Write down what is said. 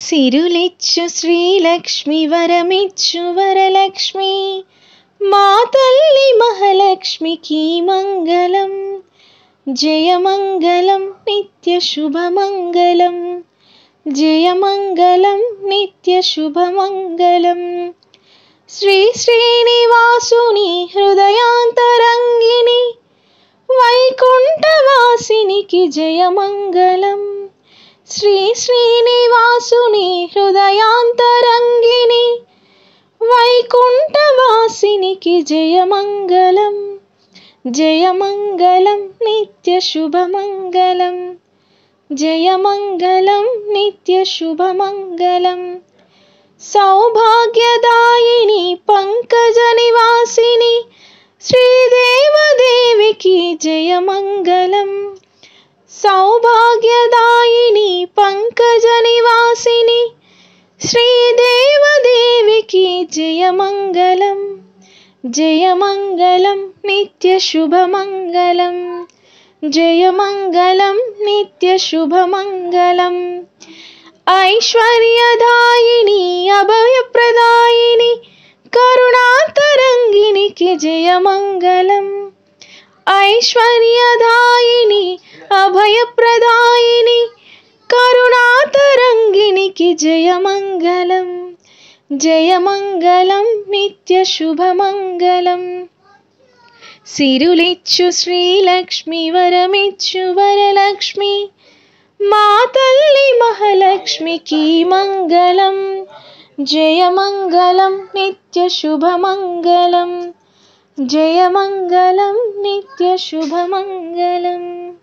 సిరులిచ్చు శ్రీలక్ష్మి వరమిచ్చు వరలక్ష్మి మా తల్లి మహాలక్ష్మికి మంగళం. జయమంగళం నిత్య శుభమంగళం. జయమంగళం నిత్య శుభమంగళం. శ్రీ శ్రీనివాసుని హృదయాంతరంగిణి వైకుంఠవాసినికి జయమంగళం. శ్రీ శ్రీనివాసుని హృదయాంతరంగిణి వైకుంఠవాసినికి జయమంగళం. జయమంగళం నిత్య శుభమంగళం. జయమంగళం నిత్య శుభమంగళం. సౌభాగ్యదాయిని పంకజ నివాసిని శ్రీదేవదేవికి జయమంగళం. సౌభాగ్యదాయిని పంకజ నివాసిని శ్రీదేవదేవికి జయమంగళం. జయమంగళం నిత్య శుభమంగళం. జయమంగళం నిత్య శుభమంగళం. ఐశ్వర్యదాయిని అభయప్రదాయిని కరుణాతరంగినికి జయమంగళం. ఐశ్వర్యదాయిని అభయప్రదాయిని కరుణాతరంగినికి జయమంగళం. జయమంగళం నిత్య శుభమంగళం. సిరులిచ్చు శ్రీలక్ష్మి వరమిచ్చు వరలక్ష్మి మా తల్లి మహాలక్ష్మికి మంగళం. జయమంగళం నిత్య శుభమంగళం. జయమంగళం నిత్య శుభమంగళం.